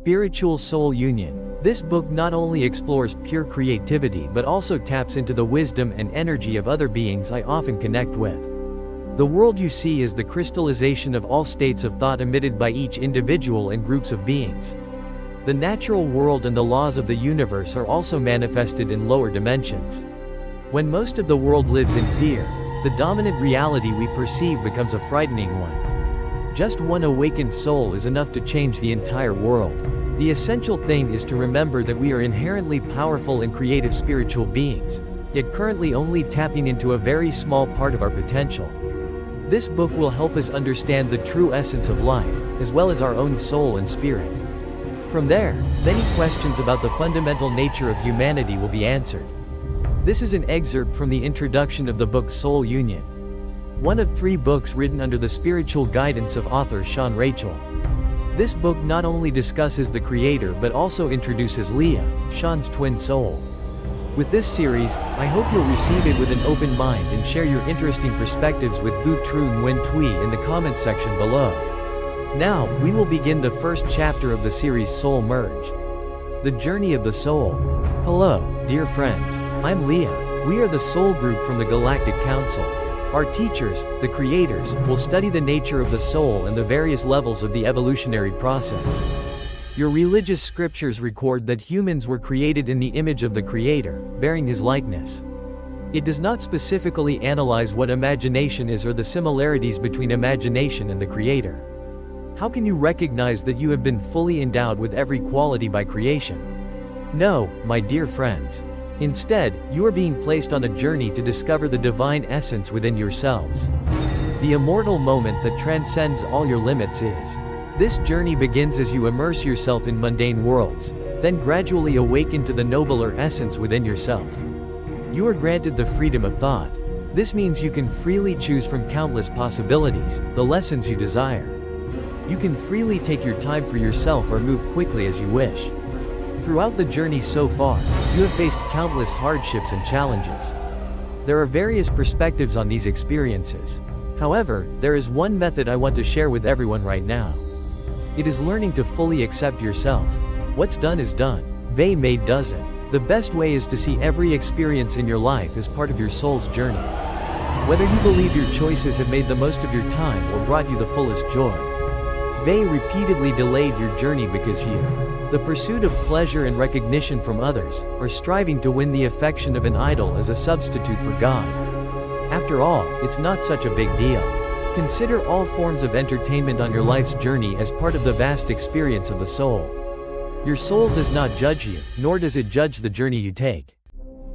Spiritual Soul Union. This book not only explores pure creativity but also taps into the wisdom and energy of other beings I often connect with. The world you see is the crystallization of all states of thought emitted by each individual and groups of beings. The natural world and the laws of the universe are also manifested in lower dimensions. When most of the world lives in fear, the dominant reality we perceive becomes a frightening one. Just one awakened soul is enough to change the entire world. The essential thing is to remember that we are inherently powerful and creative spiritual beings, yet currently only tapping into a very small part of our potential. This book will help us understand the true essence of life, as well as our own soul and spirit. From there, many questions about the fundamental nature of humanity will be answered. This is an excerpt from the introduction of the book Soul Union, one of 3 books written under the spiritual guidance of author Sean Rachel. This book not only discusses the creator but also introduces Leah, Sean's twin soul. With this series, I hope you'll receive it with an open mind and share your interesting perspectives with Vu Trung Nguyen Thuy in the comment section below. Now, we will begin the first chapter of the series Soul Merge. The Journey of the Soul. Hello, dear friends. I'm Leah. We are the Soul Group from the Galactic Council. Our teachers, the creators, will study the nature of the soul and the various levels of the evolutionary process. Your religious scriptures record that humans were created in the image of the Creator, bearing His likeness. It does not specifically analyze what imagination is or the similarities between imagination and the Creator. How can you recognize that you have been fully endowed with every quality by creation? No, my dear friends. Instead, you are being placed on a journey to discover the divine essence within yourselves. The immortal moment that transcends all your limits is. This journey begins as you immerse yourself in mundane worlds, then gradually awaken to the nobler essence within yourself. You are granted the freedom of thought. This means you can freely choose from countless possibilities, the lessons you desire. You can freely take your time for yourself or move quickly as you wish. Throughout the journey so far, you have faced countless hardships and challenges. There are various perspectives on these experiences. However, there is one method I want to share with everyone right now. It is learning to fully accept yourself. What's done is done. They made doesn't. The best way is to see every experience in your life as part of your soul's journey. Whether you believe your choices have made the most of your time or brought you the fullest joy. They repeatedly delayed your journey because you, the pursuit of pleasure and recognition from others, are striving to win the affection of an idol as a substitute for God. After all, it's not such a big deal. Consider all forms of entertainment on your life's journey as part of the vast experience of the soul. Your soul does not judge you, nor does it judge the journey you take.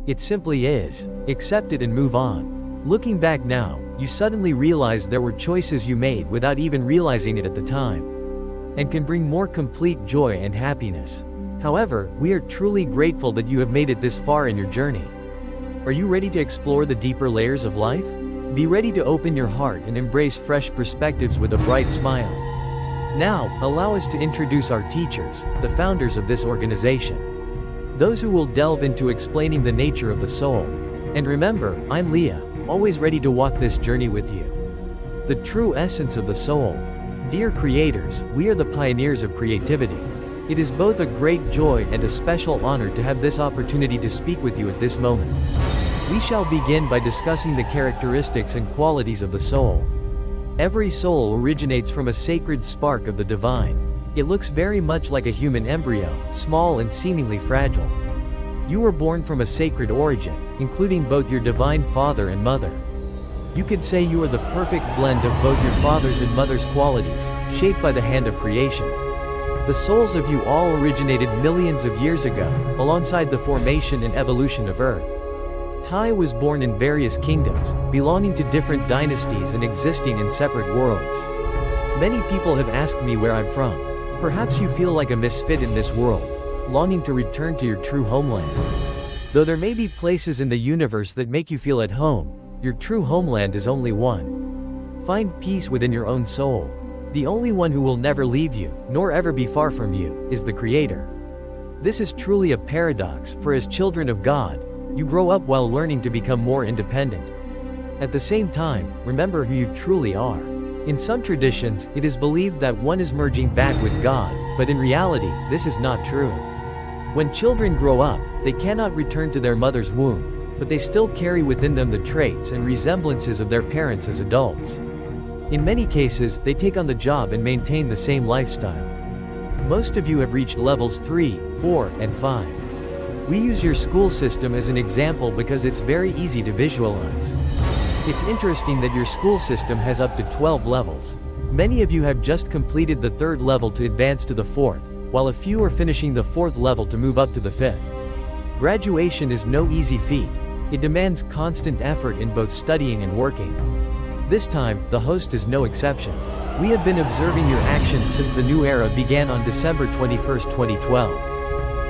It simply is. Accept it and move on. Looking back now, you suddenly realize there were choices you made without even realizing it at the time, and can bring more complete joy and happiness. However, we are truly grateful that you have made it this far in your journey. Are you ready to explore the deeper layers of life? Be ready to open your heart and embrace fresh perspectives with a bright smile. Now, allow us to introduce our teachers, the founders of this organization. Those who will delve into explaining the nature of the soul. And remember, I'm Leah, always ready to walk this journey with you. The true essence of the soul. Dear creators, we are the pioneers of creativity. It is both a great joy and a special honor to have this opportunity to speak with you at this moment. We shall begin by discussing the characteristics and qualities of the soul. Every soul originates from a sacred spark of the divine. It looks very much like a human embryo, small and seemingly fragile. You were born from a sacred origin, including both your divine father and mother. You could say you are the perfect blend of both your father's and mother's qualities, shaped by the hand of creation. The souls of you all originated millions of years ago, alongside the formation and evolution of Earth. Tai was born in various kingdoms, belonging to different dynasties and existing in separate worlds. Many people have asked me where I'm from. Perhaps you feel like a misfit in this world, longing to return to your true homeland. Though there may be places in the universe that make you feel at home, your true homeland is only one. Find peace within your own soul. The only one who will never leave you, nor ever be far from you, is the Creator. This is truly a paradox, for as children of God, you grow up while learning to become more independent. At the same time, remember who you truly are. In some traditions, it is believed that one is merging back with God, but in reality, this is not true. When children grow up, they cannot return to their mother's womb, but they still carry within them the traits and resemblances of their parents as adults. In many cases, they take on the job and maintain the same lifestyle. Most of you have reached levels 3, 4, and 5. We use your school system as an example because it's very easy to visualize. It's interesting that your school system has up to 12 levels. Many of you have just completed the 3rd level to advance to the 4th, while a few are finishing the 4th level to move up to the 5th. Graduation is no easy feat. It demands constant effort in both studying and working. This time, the host is no exception. We have been observing your actions since the new era began on December 21, 2012.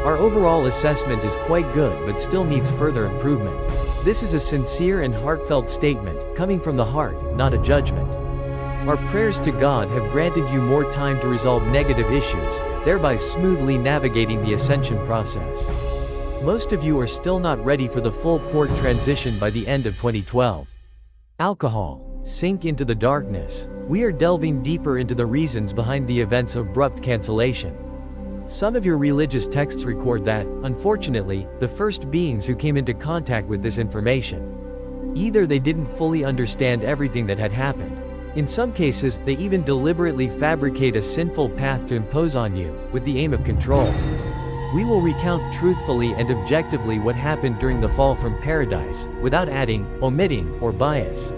Our overall assessment is quite good but still needs further improvement. This is a sincere and heartfelt statement, coming from the heart, not a judgment. Our prayers to God have granted you more time to resolve negative issues, thereby smoothly navigating the ascension process. Most of you are still not ready for the full port transition by the end of 2012. Alcohol. Sink into the darkness. We are delving deeper into the reasons behind the event's abrupt cancellation. Some of your religious texts record that, unfortunately, the first beings who came into contact with this information. Either they didn't fully understand everything that had happened. In some cases, they even deliberately fabricate a sinful path to impose on you, with the aim of control. We will recount truthfully and objectively what happened during the fall from paradise, without adding, omitting, or bias.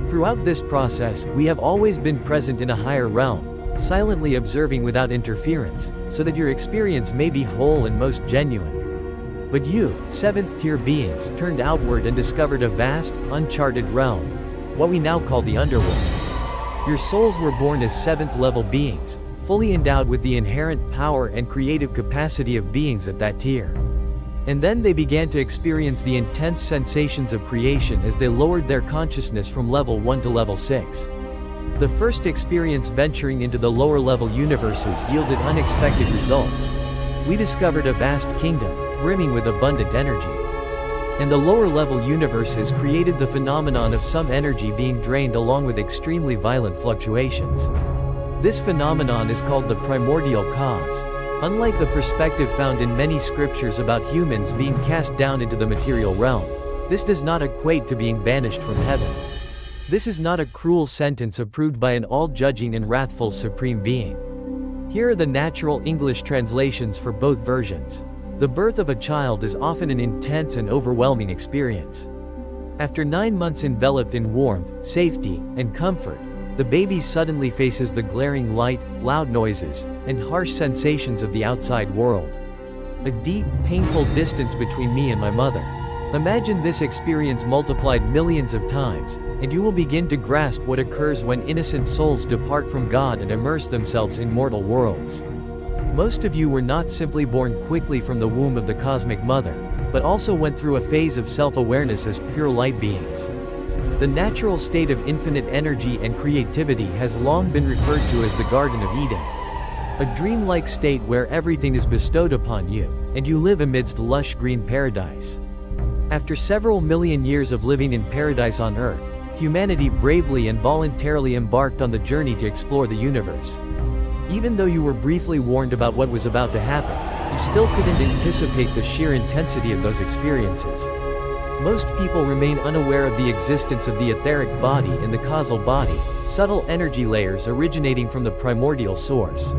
Throughout this process, we have always been present in a higher realm, silently observing without interference, so that your experience may be whole and most genuine. But you, 7th-tier beings, turned outward and discovered a vast, uncharted realm, what we now call the underworld. Your souls were born as 7th-level beings, fully endowed with the inherent power and creative capacity of beings at that tier. And then they began to experience the intense sensations of creation as they lowered their consciousness from level 1 to level 6. The first experience venturing into the lower level universes yielded unexpected results. We discovered a vast kingdom, brimming with abundant energy. And the lower level universes created the phenomenon of some energy being drained along with extremely violent fluctuations. This phenomenon is called the primordial cause. Unlike the perspective found in many scriptures about humans being cast down into the material realm, this does not equate to being banished from heaven. This is not a cruel sentence approved by an all-judging and wrathful supreme being. Here are the natural English translations for both versions. The birth of a child is often an intense and overwhelming experience. After 9 months enveloped in warmth, safety, and comfort, the baby suddenly faces the glaring light, loud noises, and harsh sensations of the outside world. A deep, painful distance between me and my mother. Imagine this experience multiplied millions of times, and you will begin to grasp what occurs when innocent souls depart from God and immerse themselves in mortal worlds. Most of you were not simply born quickly from the womb of the cosmic mother, but also went through a phase of self-awareness as pure light beings. The natural state of infinite energy and creativity has long been referred to as the Garden of Eden. A dreamlike state where everything is bestowed upon you, and you live amidst lush green paradise. After several million years of living in paradise on Earth, humanity bravely and voluntarily embarked on the journey to explore the universe. Even though you were briefly warned about what was about to happen, you still couldn't anticipate the sheer intensity of those experiences. Most people remain unaware of the existence of the etheric body and the causal body, subtle energy layers originating from the primordial source.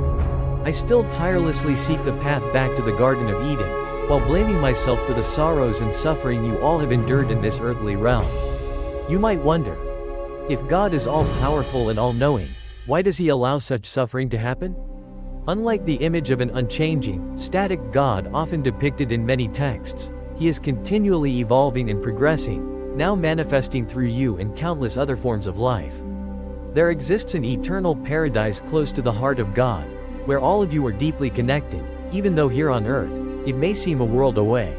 I still tirelessly seek the path back to the Garden of Eden, while blaming myself for the sorrows and suffering you all have endured in this earthly realm. You might wonder, if God is all-powerful and all-knowing, why does he allow such suffering to happen? Unlike the image of an unchanging, static God often depicted in many texts, he is continually evolving and progressing, now manifesting through you and countless other forms of life. There exists an eternal paradise close to the heart of God, where all of you are deeply connected, even though here on earth, it may seem a world away.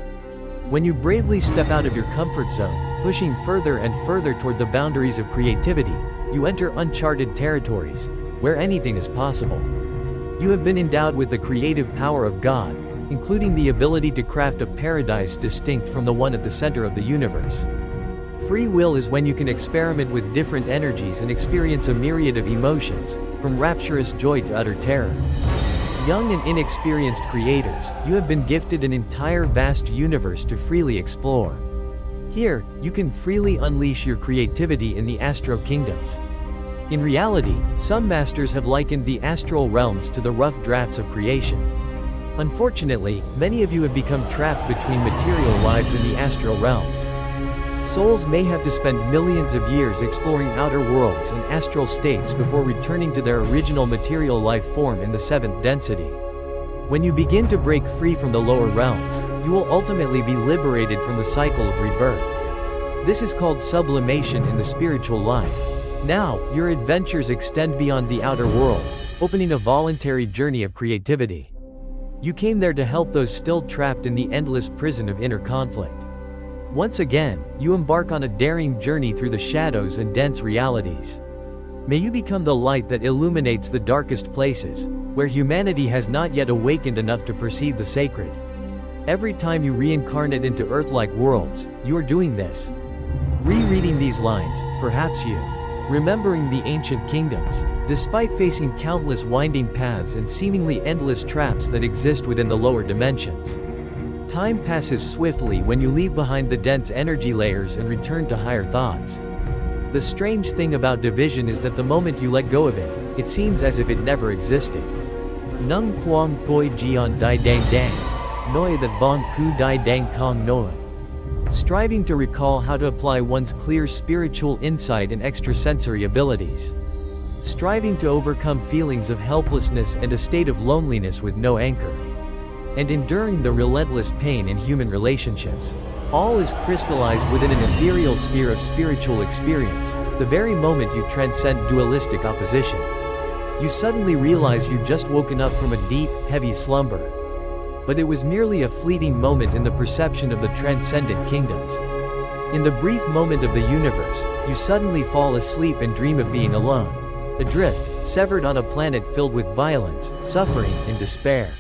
When you bravely step out of your comfort zone, pushing further and further toward the boundaries of creativity, you enter uncharted territories, where anything is possible. You have been endowed with the creative power of God, including the ability to craft a paradise distinct from the one at the center of the universe. Free will is when you can experiment with different energies and experience a myriad of emotions, from rapturous joy to utter terror. Young and inexperienced creators, you have been gifted an entire vast universe to freely explore. Here, you can freely unleash your creativity in the astral kingdoms. In reality, some masters have likened the astral realms to the rough drafts of creation. Unfortunately, many of you have become trapped between material lives in the astral realms. Souls may have to spend millions of years exploring outer worlds and astral states before returning to their original material life form in the seventh density. When you begin to break free from the lower realms, you will ultimately be liberated from the cycle of rebirth. This is called sublimation in the spiritual life. Now, your adventures extend beyond the outer world, opening a voluntary journey of creativity. You came there to help those still trapped in the endless prison of inner conflict. Once again, you embark on a daring journey through the shadows and dense realities. May you become the light that illuminates the darkest places, where humanity has not yet awakened enough to perceive the sacred. Every time you reincarnate into Earth-like worlds, you are doing this. Rereading these lines, perhaps you, remembering the ancient kingdoms, despite facing countless winding paths and seemingly endless traps that exist within the lower dimensions. Time passes swiftly when you leave behind the dense energy layers and return to higher thoughts. The strange thing about division is that the moment you let go of it, it seems as if it never existed. Nung quang koi jian dai dang dang, noi that vong ku dai dang kong noi. Striving to recall how to apply one's clear spiritual insight and extrasensory abilities. Striving to overcome feelings of helplessness and a state of loneliness with no anchor. And enduring the relentless pain in human relationships. All is crystallized within an ethereal sphere of spiritual experience, the very moment you transcend dualistic opposition. You suddenly realize you've just woken up from a deep, heavy slumber. But it was merely a fleeting moment in the perception of the transcendent kingdoms. In the brief moment of the universe, you suddenly fall asleep and dream of being alone. Adrift, severed on a planet filled with violence, suffering, and despair.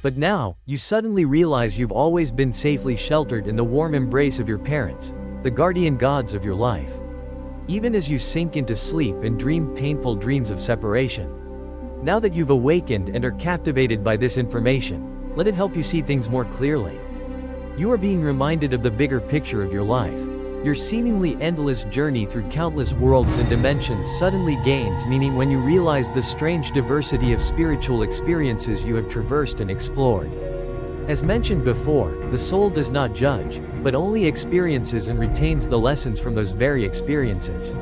But now, you suddenly realize you've always been safely sheltered in the warm embrace of your parents, the guardian gods of your life. Even as you sink into sleep and dream painful dreams of separation. Now that you've awakened and are captivated by this information, let it help you see things more clearly. You are being reminded of the bigger picture of your life. Your seemingly endless journey through countless worlds and dimensions suddenly gains meaning when you realize the strange diversity of spiritual experiences you have traversed and explored. As mentioned before, the soul does not judge, but only experiences and retains the lessons from those very experiences.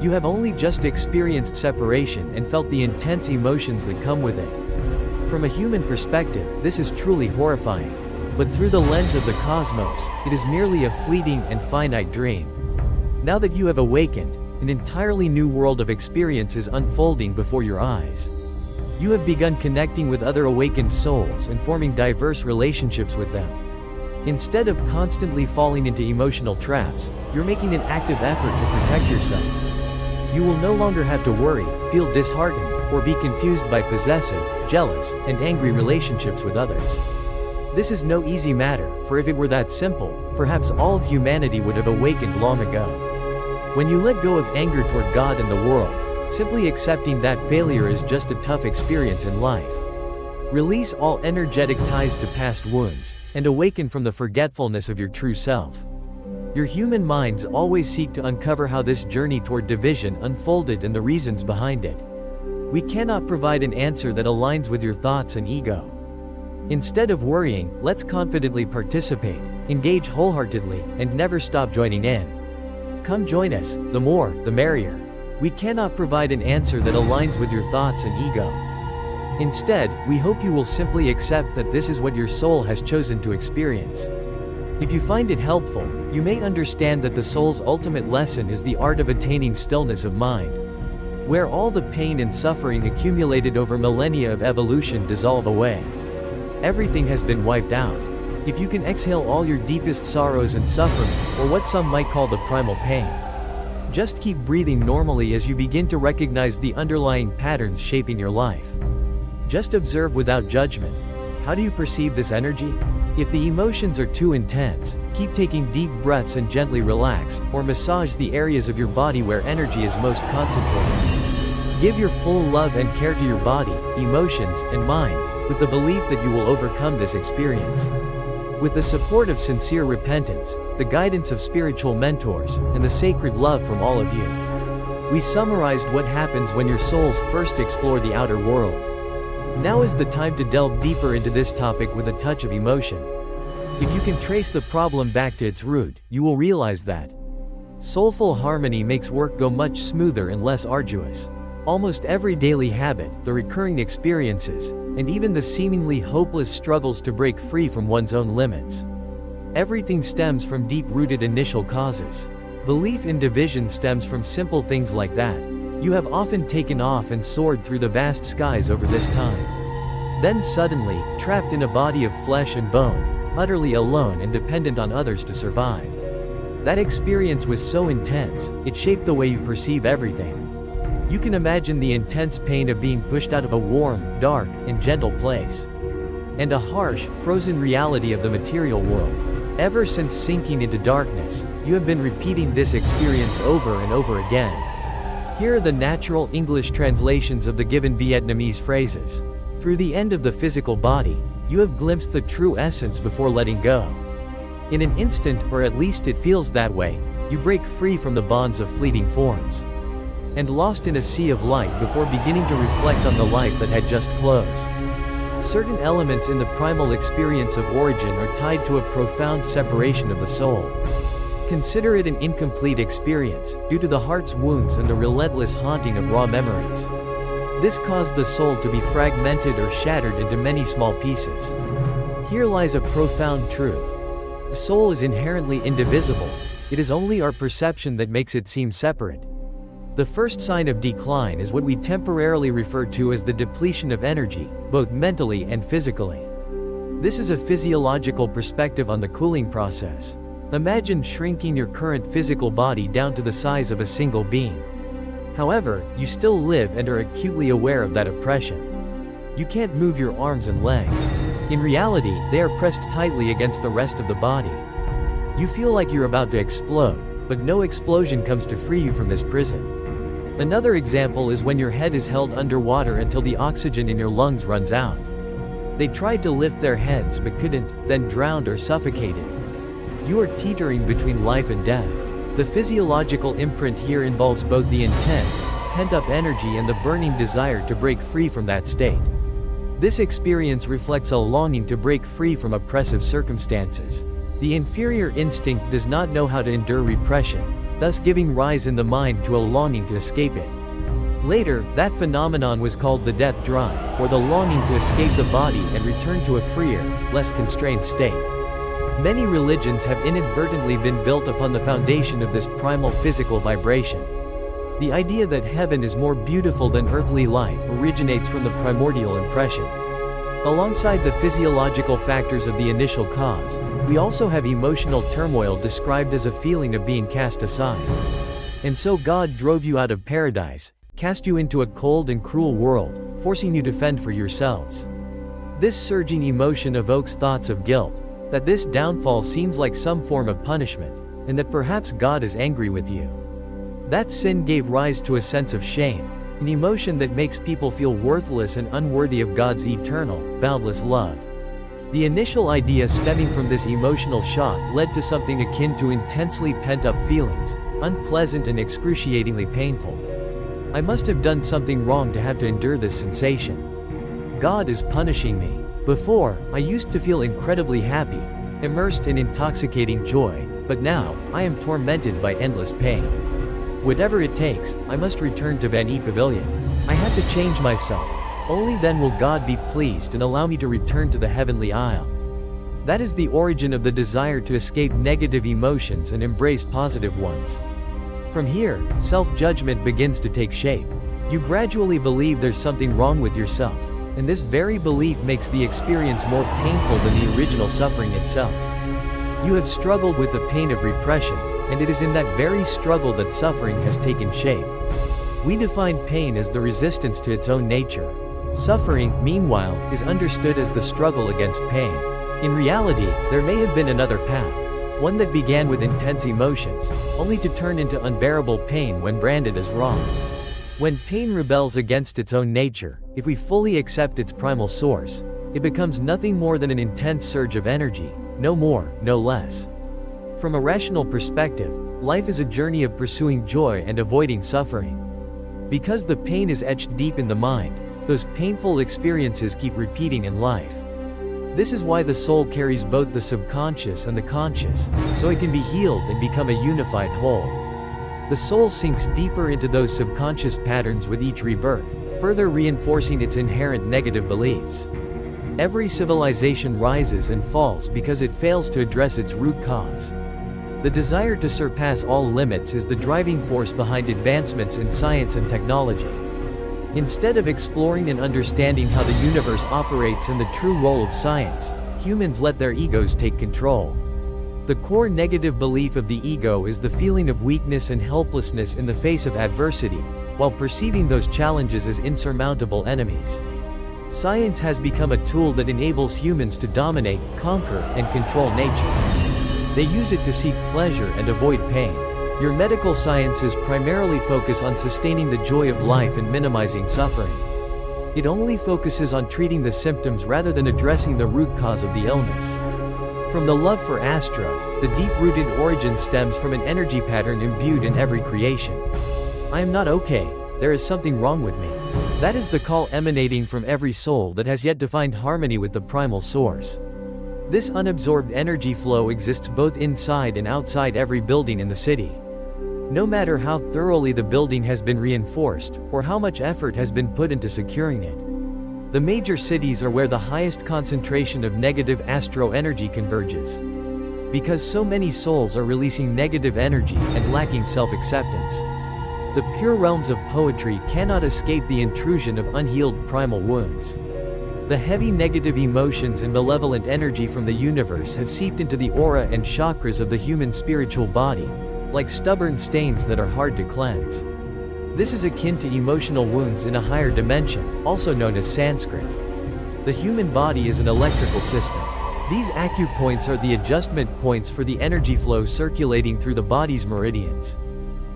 You have only just experienced separation and felt the intense emotions that come with it. From a human perspective, this is truly horrifying. But through the lens of the cosmos, it is merely a fleeting and finite dream. Now that you have awakened, an entirely new world of experience is unfolding before your eyes. You have begun connecting with other awakened souls and forming diverse relationships with them. Instead of constantly falling into emotional traps, you're making an active effort to protect yourself. You will no longer have to worry, feel disheartened, or be confused by possessive, jealous, and angry relationships with others. This is no easy matter, for if it were that simple, perhaps all of humanity would have awakened long ago. When you let go of anger toward God and the world, simply accepting that failure is just a tough experience in life. Release all energetic ties to past wounds, and awaken from the forgetfulness of your true self. Your human minds always seek to uncover how this journey toward division unfolded and the reasons behind it. We cannot provide an answer that aligns with your thoughts and ego. Instead of worrying, let's confidently participate, engage wholeheartedly, and never stop joining in. Come join us, the more, the merrier. We cannot provide an answer that aligns with your thoughts and ego. Instead, we hope you will simply accept that this is what your soul has chosen to experience. If you find it helpful, you may understand that the soul's ultimate lesson is the art of attaining stillness of mind, where all the pain and suffering accumulated over millennia of evolution dissolve away. Everything has been wiped out. If you can exhale all your deepest sorrows and suffering, or what some might call the primal pain, just keep breathing normally as you begin to recognize the underlying patterns shaping your life. Just observe without judgment. How do you perceive this energy? If the emotions are too intense, keep taking deep breaths and gently relax, or massage the areas of your body where energy is most concentrated. Give your full love and care to your body, emotions, and mind, with the belief that you will overcome this experience. With the support of sincere repentance, the guidance of spiritual mentors, and the sacred love from all of you. We summarized what happens when your souls first explore the outer world. Now is the time to delve deeper into this topic with a touch of emotion. If you can trace the problem back to its root, you will realize that soulful harmony makes work go much smoother and less arduous. Almost every daily habit, the recurring experiences, and even the seemingly hopeless struggles to break free from one's own limits. Everything stems from deep-rooted initial causes. Belief in division stems from simple things like that. You have often taken off and soared through the vast skies over this time. Then suddenly, trapped in a body of flesh and bone, utterly alone and dependent on others to survive. That experience was so intense, it shaped the way you perceive everything. You can imagine the intense pain of being pushed out of a warm, dark, and gentle place. And a harsh, frozen reality of the material world. Ever since sinking into darkness, you have been repeating this experience over and over again. Here are the natural English translations of the given Vietnamese phrases. Through the end of the physical body, you have glimpsed the true essence before letting go. In an instant, or at least it feels that way, you break free from the bonds of fleeting forms. And lost in a sea of light before beginning to reflect on the life that had just closed. Certain elements in the primal experience of origin are tied to a profound separation of the soul. Consider it an incomplete experience, due to the heart's wounds and the relentless haunting of raw memories. This caused the soul to be fragmented or shattered into many small pieces. Here lies a profound truth. The soul is inherently indivisible. It is only our perception that makes it seem separate. The first sign of decline is what we temporarily refer to as the depletion of energy, both mentally and physically. This is a physiological perspective on the cooling process. Imagine shrinking your current physical body down to the size of a single bean. However, you still live and are acutely aware of that oppression. You can't move your arms and legs. In reality, they are pressed tightly against the rest of the body. You feel like you're about to explode, but no explosion comes to free you from this prison. Another example is when your head is held underwater until the oxygen in your lungs runs out. They tried to lift their heads but couldn't, then drowned or suffocated. You are teetering between life and death. The physiological imprint here involves both the intense, pent-up energy and the burning desire to break free from that state. This experience reflects a longing to break free from oppressive circumstances. The inferior instinct does not know how to endure repression, thus giving rise in the mind to a longing to escape it. Later, that phenomenon was called the death drive, or the longing to escape the body and return to a freer, less constrained state. Many religions have inadvertently been built upon the foundation of this primal physical vibration. The idea that heaven is more beautiful than earthly life originates from the primordial impression. Alongside the physiological factors of the initial cause, we also have emotional turmoil described as a feeling of being cast aside. And so God drove you out of paradise, cast you into a cold and cruel world, forcing you to fend for yourselves. This surging emotion evokes thoughts of guilt, that this downfall seems like some form of punishment, and that perhaps God is angry with you. That sin gave rise to a sense of shame, an emotion that makes people feel worthless and unworthy of God's eternal, boundless love. The initial idea stemming from this emotional shock led to something akin to intensely pent-up feelings, unpleasant and excruciatingly painful. I must have done something wrong to have to endure this sensation. God is punishing me. Before, I used to feel incredibly happy, immersed in intoxicating joy, but now, I am tormented by endless pain. Whatever it takes, I must return to Van E Pavilion. I have to change myself. Only then will God be pleased and allow me to return to the heavenly isle. That is the origin of the desire to escape negative emotions and embrace positive ones. From here, self-judgment begins to take shape. You gradually believe there's something wrong with yourself, and this very belief makes the experience more painful than the original suffering itself. You have struggled with the pain of repression, and it is in that very struggle that suffering has taken shape. We define pain as the resistance to its own nature. Suffering, meanwhile, is understood as the struggle against pain. In reality, there may have been another path, one that began with intense emotions, only to turn into unbearable pain when branded as wrong. When pain rebels against its own nature, if we fully accept its primal source, it becomes nothing more than an intense surge of energy, no more, no less. From a rational perspective, life is a journey of pursuing joy and avoiding suffering. Because the pain is etched deep in the mind, those painful experiences keep repeating in life. This is why the soul carries both the subconscious and the conscious, so it can be healed and become a unified whole. The soul sinks deeper into those subconscious patterns with each rebirth, further reinforcing its inherent negative beliefs. Every civilization rises and falls because it fails to address its root cause. The desire to surpass all limits is the driving force behind advancements in science and technology. Instead of exploring and understanding how the universe operates and the true role of science, humans let their egos take control. The core negative belief of the ego is the feeling of weakness and helplessness in the face of adversity, while perceiving those challenges as insurmountable enemies. Science has become a tool that enables humans to dominate, conquer, and control nature. They use it to seek pleasure and avoid pain. Your medical sciences primarily focus on sustaining the joy of life and minimizing suffering. It only focuses on treating the symptoms rather than addressing the root cause of the illness. From the love for Astro, the deep-rooted origin stems from an energy pattern imbued in every creation. I am not okay, there is something wrong with me. That is the call emanating from every soul that has yet to find harmony with the primal source. This unabsorbed energy flow exists both inside and outside every building in the city. No matter how thoroughly the building has been reinforced, or how much effort has been put into securing it. The major cities are where the highest concentration of negative astro energy converges. Because so many souls are releasing negative energy and lacking self-acceptance. The pure realms of poetry cannot escape the intrusion of unhealed primal wounds. The heavy negative emotions and malevolent energy from the universe have seeped into the aura and chakras of the human spiritual body, like stubborn stains that are hard to cleanse. This is akin to emotional wounds in a higher dimension, also known as Sanskrit. The human body is an electrical system. These acupoints are the adjustment points for the energy flow circulating through the body's meridians.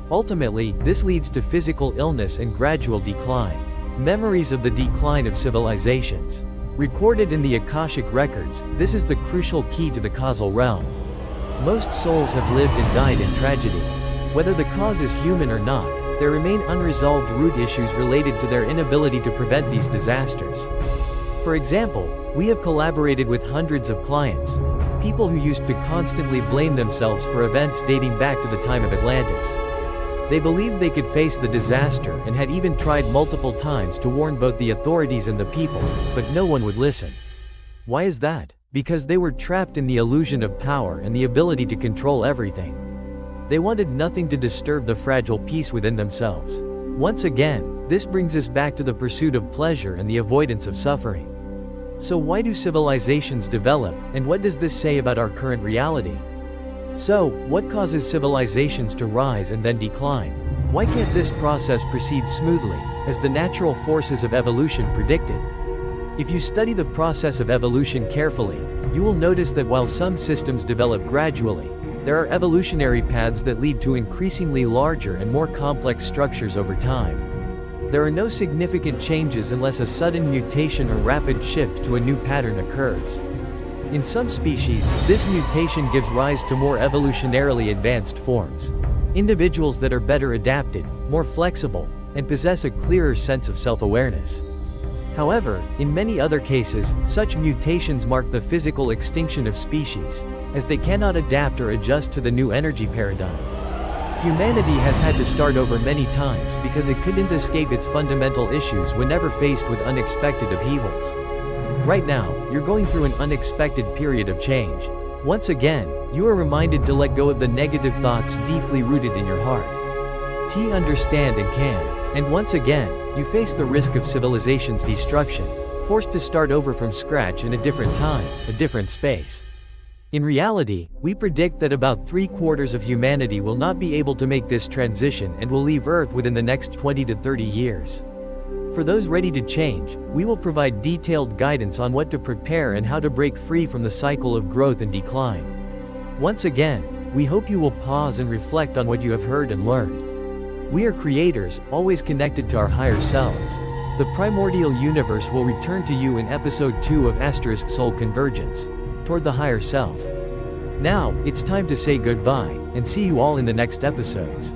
Ultimately, this leads to physical illness and gradual decline. Memories of the decline of civilizations. Recorded in the Akashic records, this is the crucial key to the causal realm. Most souls have lived and died in tragedy. Whether the cause is human or not, there remain unresolved root issues related to their inability to prevent these disasters. For example, we have collaborated with hundreds of clients, people who used to constantly blame themselves for events dating back to the time of Atlantis. They believed they could face the disaster and had even tried multiple times to warn both the authorities and the people, but no one would listen. Why is that? Because they were trapped in the illusion of power and the ability to control everything. They wanted nothing to disturb the fragile peace within themselves. Once again, this brings us back to the pursuit of pleasure and the avoidance of suffering. So why do civilizations develop, and what does this say about our current reality? So, what causes civilizations to rise and then decline? Why can't this process proceed smoothly, as the natural forces of evolution predicted? If you study the process of evolution carefully, you will notice that while some systems develop gradually, there are evolutionary paths that lead to increasingly larger and more complex structures over time. There are no significant changes unless a sudden mutation or rapid shift to a new pattern occurs. In some species, this mutation gives rise to more evolutionarily advanced forms. Individuals that are better adapted, more flexible, and possess a clearer sense of self-awareness. However, in many other cases, such mutations mark the physical extinction of species, as they cannot adapt or adjust to the new energy paradigm. Humanity has had to start over many times because it couldn't escape its fundamental issues whenever faced with unexpected upheavals. Right now, you're going through an unexpected period of change. Once again, you are reminded to let go of the negative thoughts deeply rooted in your heart. Understand and can. And once again, you face the risk of civilization's destruction, forced to start over from scratch in a different time, a different space. In reality, we predict that about 3/4 of humanity will not be able to make this transition and will leave Earth within the next 20 to 30 years. For those ready to change, we will provide detailed guidance on what to prepare and how to break free from the cycle of growth and decline. Once again, we hope you will pause and reflect on what you have heard and learned. We are creators, always connected to our higher selves. The primordial universe will return to you in episode 2 of * Soul Convergence, Toward the Higher Self. Now, it's time to say goodbye, and see you all in the next episodes.